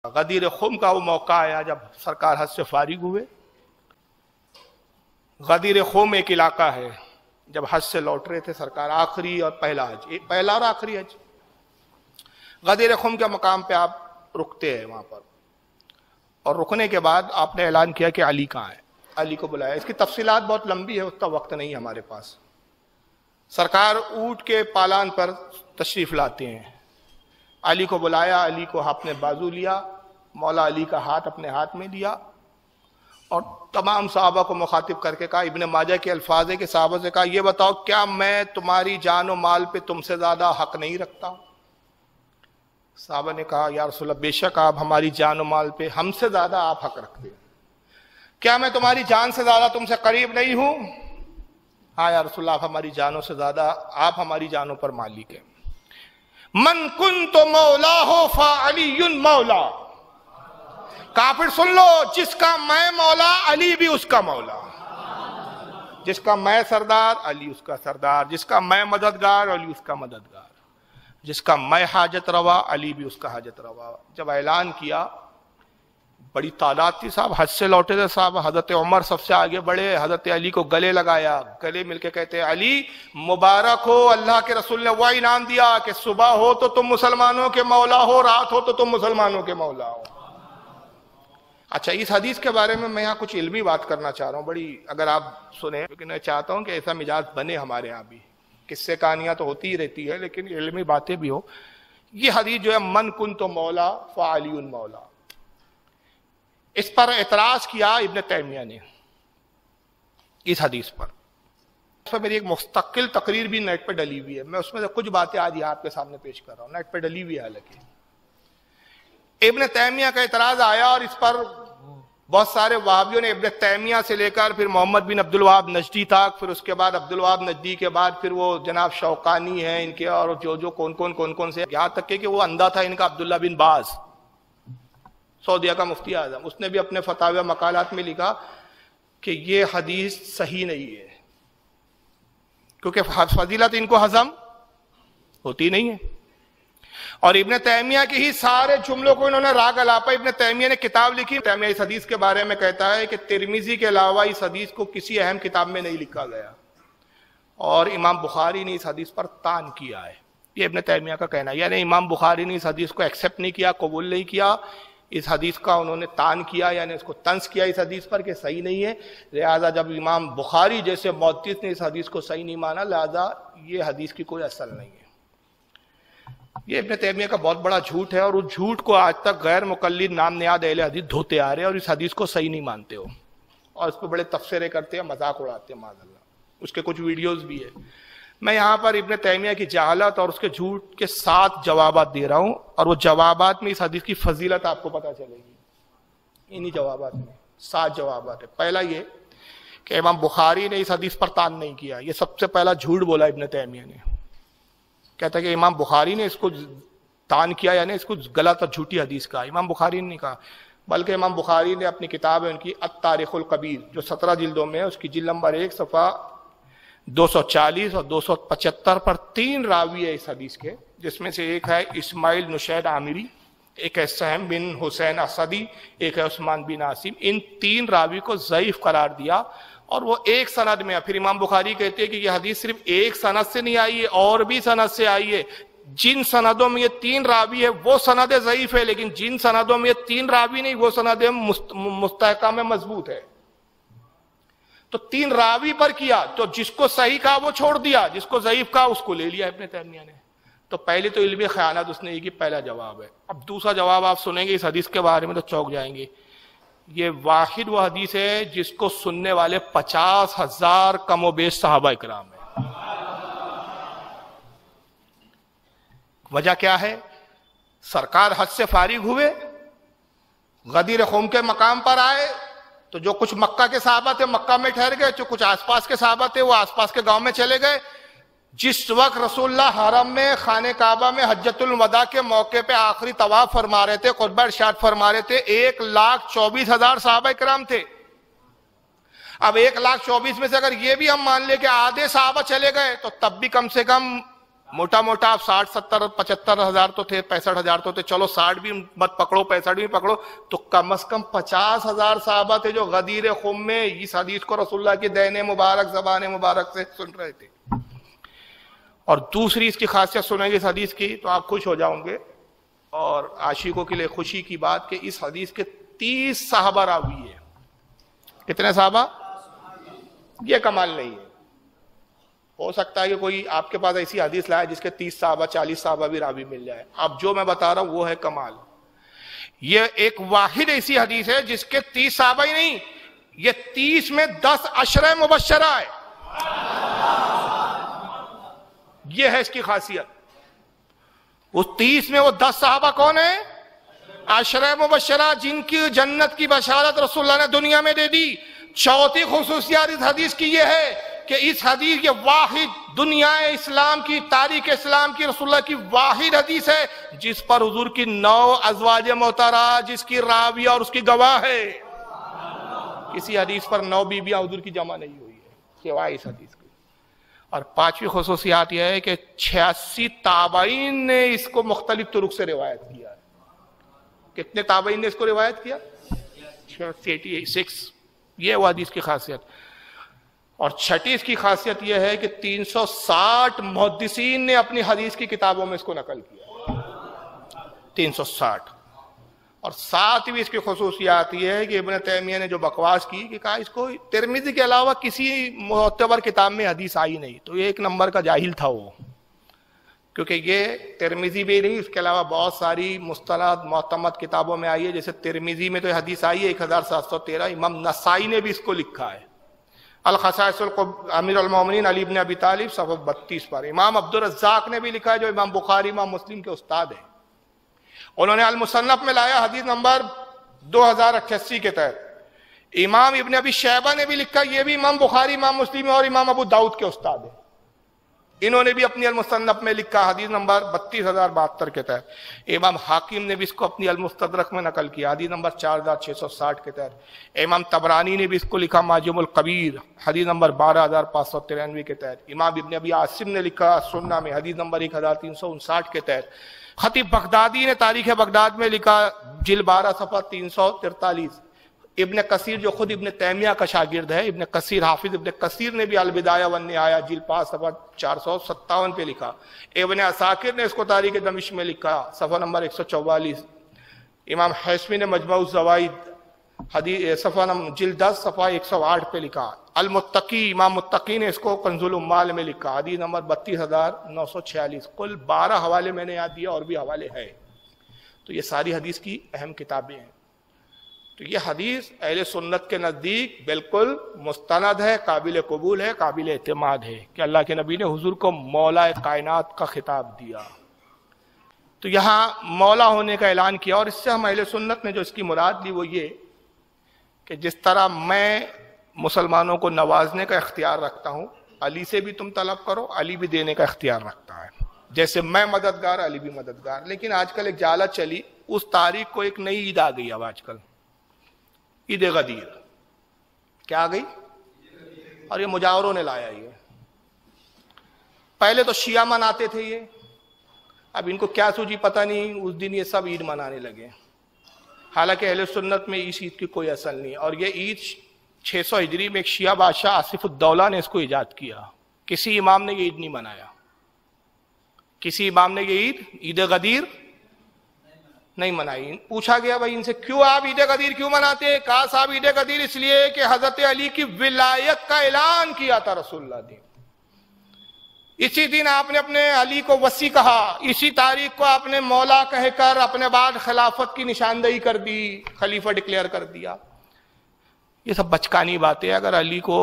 غدیر خم کا وہ موقع آیا جب سرکار حج سے فارغ ہوئے۔ غدیر خم ایک علاقہ ہے، جب حج سے لوٹ رہے تھے سرکار، آخری اور پہلا حج، پہلا اور آخری حج، غدیر خم کے مقام پہ آپ رکتے ہیں وہاں پر، اور رکنے کے بعد آپ نے اعلان کیا کہ علی کہاں ہے، علی کو بلایا۔ اس کی تفصیلات بہت لمبی ہے، اس کا وقت نہیں ہمارے پاس۔ سرکار اونٹ کے پالان پر تشریف لاتے ہیں، علی کو بلایا، علی کو آپ نے بازو لیا، مولا علی کا ہاتھ اپنے ہاتھ میں لیا، اور تمام صحابہ کو مخاطب کر کے کہا، ابن ماجہ کے الفاظ ہے کہ صحابہ سے کہا، یہ بتاؤ کیا میں تمہاری جان و مال پہ تم سے زیادہ حق نہیں رکھتا؟ صحابہ نے کہا، یا رسول اللہ بے شک آپ ہماری جان و مال پہ ہم سے زیادہ آپ حق رکھتے ہیں، کیا میں تمہاری جان سے زیادہ تم سے قریب نہیں ہوں؟ ہاں یا رسول اللہ آپ ہماری جانوں سے زیادہ، آپ ہماری جانوں پر مالک ہیں۔ من کنت مولاه فعلی مولا، کافر سن لو، جس کا میں مولا علی بھی اس کا مولا، جس کا میں سردار علی اس کا سردار، جس کا میں مددگار علی اس کا مددگار، جس کا میں حاجت روا علی بھی اس کا حاجت روا۔ جب اعلان کیا، بڑی تعداد تھی صاحب، حج سے لوٹے تھے صاحب، حضرت عمر سب سے آگے بڑھے، حضرت علی کو گلے لگایا، گلے مل کے کہتے ہیں، علی مبارک ہو، اللہ کے رسول نے وہ انعام دیا کہ صبح ہو تو تم مسلمانوں کے مولا ہو، رات ہو تو تم مسلمانوں کے مولا ہو۔ اچھا، اس حدیث کے بارے میں یہاں کچھ علمی بات کرنا چاہ رہا ہوں، بڑی، اگر آپ سنیں، لیکن میں چاہتا ہوں کہ ایسا مزاج بنے ہمارے یہاں بھی، قصے کہانیاں تو ہوتی ہی رہتی ہے لیکن علمی باتیں بھی ہو۔ یہ حدیث جو ہے، من کنت مولا فعلی مولا، اس پر اعتراض کیا ابن تیمیہ نے، اس حدیث پر۔ اس پر میری ایک مستقل تقریر بھی نیٹ پہ ڈلی ہوئی ہے، میں اس میں سے کچھ باتیں آج آپ کے سامنے پیش کر رہا ہوں، نیٹ پہ ڈلی ہوئی ہے حالانکہ۔ ابن تیمیہ کا اعتراض آیا، اور اس پر بہت سارے وہابیوں نے، ابن تیمیہ سے لے کر پھر محمد بن عبد الوہاب نجدی تک، پھر اس کے بعد عبد الوہاب نجدی کے بعد پھر وہ جناب شوقانی ہیں ان کے، اور جو کون سے، یہاں تک کہ وہ اندھا تھا ان کا عبداللہ بن باز، سعودیہ کا مفتی اعظم، اس نے بھی اپنے فتاوی مقالات میں لکھا کہ یہ حدیث صحیح نہیں ہے، کیونکہ فضیلت ان کو ہضم ہوتی نہیں ہے۔ اور ابن تیمیہ کے ہی سارے جملوں کو انہوں نے راگ الاپا، ابن تیمیہ نے کتاب لکھی، تیمیہ اس حدیث کے بارے میں کہتا ہے کہ ترمذی کے علاوہ اس حدیث کو کسی اہم کتاب میں نہیں لکھا گیا، اور امام بخاری نے اس حدیث پر طعن کیا ہے، یہ ابن تیمیہ کا کہنا ہے، یعنی امام بخاری نے اس حدیث کو ایکسپٹ نہیں کیا، قبول نہیں کیا، اس حدیث کا انہوں نے طعن کیا، یعنی اس کو طنز کیا اس حدیث پر کہ صحیح نہیں ہے، لہذا جب امام بخاری جیسے محدث نے اس حدیث کو صحیح نہیں مانا، لہذا یہ حدیث کی کوئی اصل نہیں ہے۔ یہ ابن تیمیہ کا بہت بڑا جھوٹ ہے، اور اس جھوٹ کو آج تک غیر مقلد نام نیاد اہل حدیث دھوتے آ رہے ہیں، اور اس حدیث کو صحیح نہیں مانتے ہو، اور اس پہ بڑے تبصرے کرتے ہیں، مذاق اڑاتے ہیں، معاذ اللہ، اس کے کچھ ویڈیوز بھی ہے۔ میں یہاں پر ابن تیمیہ کی جہالت اور اس کے جھوٹ کے 7 جوابات دے رہا ہوں، اور وہ جوابات میں اس حدیث کی فضیلت آپ کو پتہ چلے گی، انہی جوابات میں 7 جوابات ہے۔ پہلا یہ کہ امام بخاری نے اس حدیث پر طعن نہیں کیا، یہ سب سے پہلا جھوٹ بولا ابن تیمیہ نے، کہتا ہے کہ امام بخاری نے اس کو طعن کیا، یعنی اس کو غلط اور جھوٹی حدیث کہا، امام بخاری نے نہیں کہا، بلکہ امام بخاری نے اپنی کتاب ہے ان کی التاریخ الکبیر، جو 17 جلدوں میں ہے، اس کی جلد نمبر 1 صفحہ 240 اور 275 پر 3 راوی ہے اس حدیث کے، جس میں سے ایک ہے اسماعیل نشید عامری، ایک ہے سہم بن حسین اسدی، ایک ہے عثمان بن عاصم، ان 3 راوی کو ضعیف قرار دیا، اور وہ ایک سند میں ہے۔ پھر امام بخاری کہتے ہیں کہ یہ حدیث صرف ایک سند سے نہیں آئی ہے، اور بھی سند سے آئی ہے، جن سندوں میں یہ 3 راوی ہے وہ سند ضعیف ہے، لیکن جن سندوں میں یہ 3 راوی نہیں وہ سند مستحکم میں مضبوط ہے۔ تو 3 راوی پر کیا، تو جس کو صحیح کہا وہ چھوڑ دیا، جس کو ضعیف کہا اس کو لے لیا ابن تیمیہ نے۔ تو پہلے تو علمی خیانت اس نے یہ کی، پہلا جواب ہے۔ اب دوسرا جواب آپ سنیں گے اس حدیث کے بارے میں تو چونک جائیں گے، یہ واحد وہ حدیث ہے جس کو سننے والے 50,000 کم و بیش صحابہ اکرام ہیں۔ وجہ کیا ہے؟ سرکار حج سے فارغ ہوئے، غدیر خم کے مقام پر آئے، تو جو کچھ مکہ کے صحابہ تھے مکہ میں ٹھہر گئے، جو کچھ آس پاس کے صحابہ تھے وہ آس پاس کے گاؤں میں چلے گئے۔ جس وقت رسول اللہ حرم میں خانہ کعبہ میں حجۃ الوداع کے موقع پہ آخری طواف فرما رہے تھے، خطبہ ارشاد فرما رہے تھے، 1,24,000 صحابہ اکرام تھے۔ اب 1,24,000 میں سے اگر یہ بھی ہم مان لیں کہ آدھے صحابہ چلے گئے، تو تب بھی کم سے کم موٹا موٹا آپ 60 70 75 ہزار تو تھے، 65 ہزار تو تھے، چلو 60 بھی مت پکڑو 65 بھی پکڑو، تو کم از کم 50 ہزار صحابہ تھے جو غدیر خم میں اس حدیث کو رسول اللہ کی دہن مبارک زبان مبارک سے سن رہے تھے۔ اور دوسری اس کی خاصیت سنیں گے اس حدیث کی تو آپ خوش ہو جاؤں گے، اور عاشقوں کے لیے خوشی کی بات کہ اس حدیث کے 30 صحابہ راوی ہے۔ کتنے صحابہ؟ یہ کمال نہیں ہے۔ ہو سکتا ہے کہ کوئی آپ کے پاس ایسی حدیث لائے جس کے 30 صحابہ 40 صحابہ بھی راوی مل جائے، اب جو میں بتا رہا ہوں وہ ہے کمال۔ یہ ایک واحد ایسی حدیث ہے جس کے 30 صحابہ ہی نہیں، یہ 30 میں 10 عشرہ مبشرہ ہے، یہ ہے اس کی خاصیت۔ اس 30 میں وہ 10 صحابہ کون ہیں؟ عشرہ مبشرہ، جن کی جنت کی بشارت رسول اللہ نے دنیا میں دے دی۔ چوتھی خصوصیات اس حدیث کی یہ ہے کہ اس حدیث یہ واحد دنیا اسلام کی تاریخ اسلام کی رسول اللہ کی واحد حدیث ہے جس پر حضور کی 9 ازواج محترمہ جس کی راوی اور اس کی گواہ ہے۔ کسی حدیث پر 9 بیویاں حضور کی جمع نہیں ہوئی ہے سوائے اس حدیث کی۔ اور 5ویں خصوصیات یہ ہے کہ 86 تابعین نے اس کو مختلف طرق سے روایت کیا ہے۔ کتنے تابعین نے اس کو روایت کیا؟ 86۔ یہ وہ حدیث کی خاصیت۔ اور چھٹی اس کی خاصیت یہ ہے کہ 360 محدثین نے اپنی حدیث کی کتابوں میں اس کو نقل کیا، 360۔ اور 7ویں اس کی خصوصیات یہ ہے کہ ابن تیمیہ نے جو بکواس کی کہ کہا اس کو ترمذی کے علاوہ کسی معتبر کتاب میں حدیث آئی نہیں، تو یہ ایک نمبر کا جاہل تھا وہ، کیونکہ یہ ترمذی بھی نہیں، اس کے علاوہ بہت ساری مستند معتمد کتابوں میں آئی ہے۔ جیسے ترمذی میں تو حدیث آئی ہے 1713، امام نسائی نے بھی اس کو لکھا ہے الخصائص امیر المومنین علی بن ابی طالب صفحہ 32 پر۔ امام عبدالرزاق نے بھی لکھا ہے جو امام بخاری امام مسلم کے استاد ہیں، انہوں نے المصنف میں لایا حدیث نمبر 2088 کے تحت۔ امام ابن ابی شیبہ نے بھی لکھا، یہ بھی امام بخاری امام مسلم اور امام ابو داؤد کے استاد ہیں، انہوں نے بھی اپنی المصنف میں لکھا حدیث نمبر 32072 کے تحت۔ امام حاکم نے بھی اس کو اپنی المستدرک میں نقل کیا حدیث نمبر 4660 کے تحت۔ امام طبرانی نے بھی اس کو لکھا معجم الکبیر حدیث نمبر 12593 کے تحت۔ امام ابن ابی عاصم نے لکھا سنہ میں حدیث نمبر 1359 کے تحت۔ خطیب بغدادی نے تاریخ بغداد میں لکھا جلد 12 صفحہ 343۔ ابن کثیر جو خود ابن تیمیہ کا شاگرد ہے، ابن کثیر حافظ ابن کثیر نے بھی البدایہ والنہایہ جلد 5 صفحہ 457 پہ لکھا۔ ابن عساکر نے اس کو تاریخ دمشق میں لکھا صفحہ نمبر 144۔ امام حیثمی نے مجمع الزوائد حدیث صفحہ جلد 10 صفحہ 108 پہ لکھا۔ المتقی امام متقی نے اس کو کنز الاموال میں لکھا حدیث نمبر 32946۔ کل 12 حوالے میں نے یاد دیا، اور بھی حوالے ہیں، تو یہ ساری حدیث کی اہم کتابیں ہیں۔ تو یہ حدیث اہل سنت کے نزدیک بالکل مستند ہے، قابل قبول ہے، قابل اعتماد ہے کہ اللہ کے نبی نے حضور کو مولا کائنات کا خطاب دیا۔ تو یہاں مولا ہونے کا اعلان کیا، اور اس سے ہم اہل سنت نے جو اس کی مراد لی وہ یہ کہ جس طرح میں مسلمانوں کو نوازنے کا اختیار رکھتا ہوں، علی سے بھی تم طلب کرو، علی بھی دینے کا اختیار رکھتا ہے، جیسے میں مددگار علی بھی مددگار۔ لیکن آج کل ایک جالت چلی، اس تاریخ کو ایک نئی عید آ گئی اب آج کل، عید غدیر۔ کیا آ گئی؟ اور یہ مجاوروں نے لایا یہ۔ پہلے تو شیعہ مناتے تھے یہ، اب ان کو کیا سوجی پتہ نہیں، اس دن یہ سب عید منانے لگے، حالانکہ اہل سنت میں اس عید کی کوئی اصل نہیں۔ اور یہ عید 600 ہجری میں ایک شیعہ بادشاہ آصف الدولہ نے اس کو ایجاد کیا، کسی امام نے یہ عید نہیں منایا، کسی امام نے یہ عید غدیر نہیں منائی۔ پوچھا گیا بھائی ان سے کیوں آپ عید غدیر کیوں مناتے ہیں؟ کہا صاحب عید غدیر اس لیے کہ حضرت علی کی ولایت کا اعلان کیا تھا رسول اللہ نے، اسی دن آپ نے اپنے علی کو وصی کہا، اسی تاریخ کو آپ نے مولا کہہ کر اپنے بعد خلافت کی نشاندہی کر دی، خلیفہ ڈکلیئر کر دیا۔ یہ سب بچکانی باتیں، اگر علی کو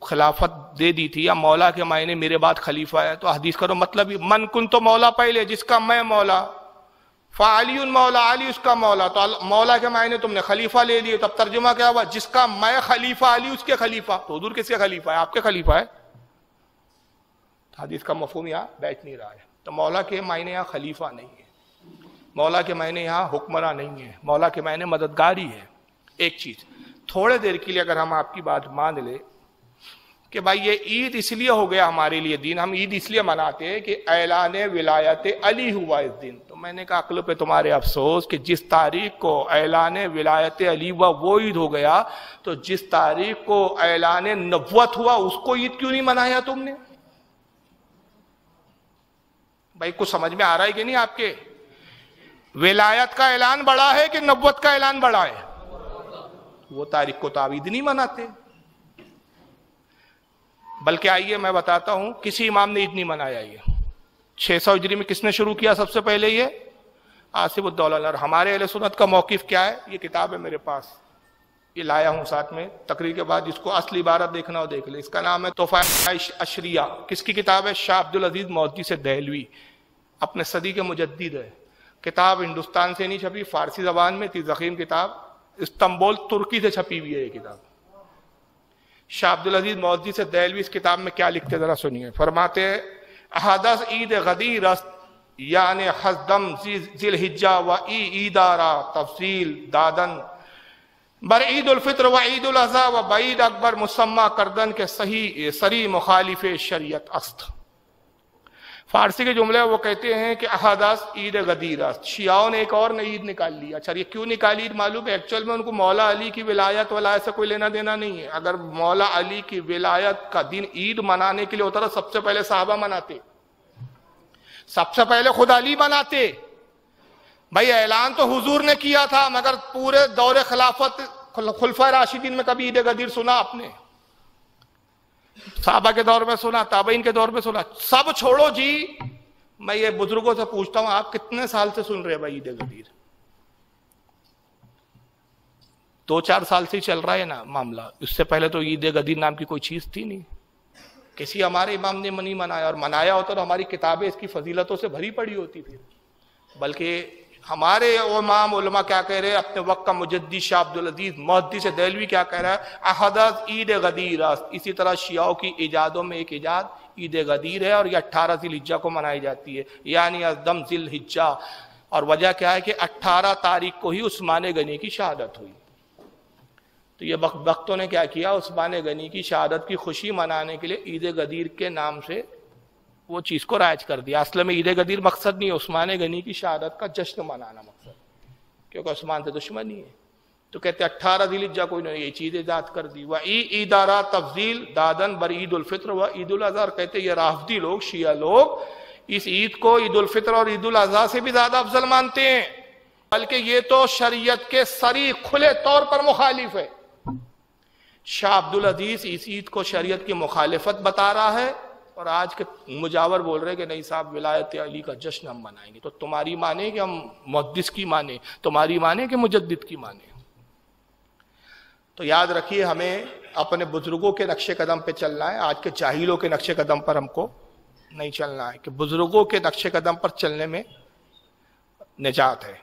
خلافت دے دی تھی یا مولا کے معنی میرے بعد خلیفہ ہے تو حدیث کرو مطلب ہی من کن تو مولا پہلے، جس کا میں مولا فعلی مولا، علی اس کا مولا، تو مولا کے معنی تم نے خلیفہ لے لیے، تب ترجمہ کیا ہوا؟ جس کا میں خلیفہ علی اس کے خلیفہ، تو حضور کس کے خلیفہ ہے؟ آپ کے خلیفہ ہے۔ حدیث کا مفہوم یہاں بیٹھ نہیں رہا ہے۔ تو مولا کے معنی یہاں خلیفہ نہیں ہے، مولا کے معنی یہاں حکمراں نہیں ہے، مولا کے معنی مددگاری ہے۔ ایک چیز تھوڑے دیر کے لیے اگر ہم آپ کی بات مان لیں کہ بھائی یہ عید اس لیے ہو گیا ہمارے لیے دین، ہم عید اس لیے مناتے ہیں کہ اعلان ولایت علی ہوا اس دن. تو میں نے کہا عقل پہ تمہارے افسوس کہ جس تاریخ کو اعلان ولایت علی ہوا وہ عید ہو گیا، تو جس تاریخ کو اعلان نبوت ہوا اس کو عید کیوں نہیں منایا تم نے؟ بھائی کچھ سمجھ میں آ رہا ہے کہ نہیں آپ کے؟ ولایت کا اعلان بڑا ہے کہ نبوت کا اعلان بڑا ہے؟ وہ تاریخ کو تو آپ عید نہیں مناتے. بلکہ آئیے میں بتاتا ہوں، کسی امام نے عید نہیں منایا. یہ 600 ہجری میں کس نے شروع کیا سب سے پہلے؟ یہ آصف الدولہ. اور ہمارے اہل سنت کا موقف کیا ہے؟ یہ کتاب ہے میرے پاس، یہ لایا ہوں ساتھ میں، تقریر کے بعد جس کو اصل عبارت دیکھنا ہو دیکھ لے. اس کا نام ہے تحفہ اشریہ. کس کی کتاب ہے؟ شاہ عبدالعزیز محدث دہلوی، اپنے صدی کے مجدد ہے. کتاب ہندوستان سے نہیں چھپی، فارسی زبان میں تھی، ضخیم کتاب، استنبول ترکی سے چھپی ہوئی ہے یہ کتاب. شاہ عبدالعزیز محدث دہلوی اس کتاب میں کیا لکھتے ذرا سنیے. فرماتے ہیں احدث عید غدیر است یعنی حزدم ذی الحجہ و عیدارا تفصیل دادن بر عید الفطر و عید الاضحیٰ و بعید اکبر مسمى کردن کے صحیح سری مخالف شریعت است. فارسی کے جملے وہ کہتے ہیں کہ احدث عید غدیر است. شیعوں نے ایک اور نئی عید نکال لی. اچھا یہ کیوں نکالی عید معلوم ہے؟ ایکچوئل میں ان کو مولا علی کی ولایت سے کوئی لینا دینا نہیں ہے. اگر مولا علی کی ولایت کا دن عید منانے کے لیے ہوتا تھا سب سے پہلے صحابہ مناتے، سب سے پہلے خود علی مناتے. بھائی اعلان تو حضور نے کیا تھا، مگر پورے دور خلافت خلفائے راشدین میں کبھی عید غدیر سنا آپ نے؟ صحابہ کے دور میں سنا، تابعین کے دور میں سنا، سب چھوڑو جی. میں یہ بزرگوں سے پوچھتا ہوں آپ کتنے سال سے سن رہے بھائی عید غدیر؟ 2-4 سال سے ہی چل رہا ہے نا معاملہ. اس سے پہلے تو عید غدیر نام کی کوئی چیز تھی نہیں. کسی ہمارے امام نے نہیں منایا، اور منایا ہوتا تو ہماری کتابیں اس کی فضیلتوں سے بھری پڑی ہوتی تھی. بلکہ ہمارے امام علماء کیا کہہ رہے ہیں؟ اپنے وقت کا مجدد شاہ عبدالعزیز محدث دہلوی کیا کہہ رہا ہے؟ احدث عید غدیر است. اسی طرح شیعوں کی ایجادوں میں ایک ایجاد عید غدیر ہے، اور یہ 18 ذی الحجہ کو منائی جاتی ہے، یعنی ازدم ذی الحجہ. اور وجہ کیا ہے کہ 18 تاریخ کو ہی عثمان غنی کی شہادت ہوئی. تو یہ وقتوں نے کیا کیا؟ عثمان غنی کی شہادت کی خوشی منانے کے لیے عید غدیر کے نام سے وہ چیز کو رائج کر دیا. اصل میں عید غدیر مقصد نہیں ہے، عثمان غنی کی شہادت کا جشن منانا مقصد، کیونکہ عثمان سے دشمنی ہے. تو کہتے 18 ذی الحجہ کو انہوں نے یہ چیز ایجاد کر دی. وعیدارا تفضیل دادن بر عید الفطر و عید الاضحیٰ. کہتے یہ رافضی لوگ، شیعہ لوگ اس عید کو عید الفطر اور عید الاضحیٰ سے بھی زیادہ افضل مانتے ہیں، بلکہ یہ تو شریعت کے صریح کھلے طور پر مخالف ہے. شاہ عبدالعزیز اس عید کو شریعت کی مخالفت بتا رہا ہے، اور آج کے مجاور بول رہے کہ نہیں صاحب ولایت علی کا جشن ہم منائیں گے. تو تمہاری مانے کہ ہم محدث کی مانے، تمہاری مانے کہ مجدد کی مانے. تو یاد رکھیے ہمیں اپنے بزرگوں کے نقش قدم پہ چلنا ہے، آج کے جاہلوں کے نقش قدم پر ہم کو نہیں چلنا ہے. کہ بزرگوں کے نقش قدم پر چلنے میں نجات ہے.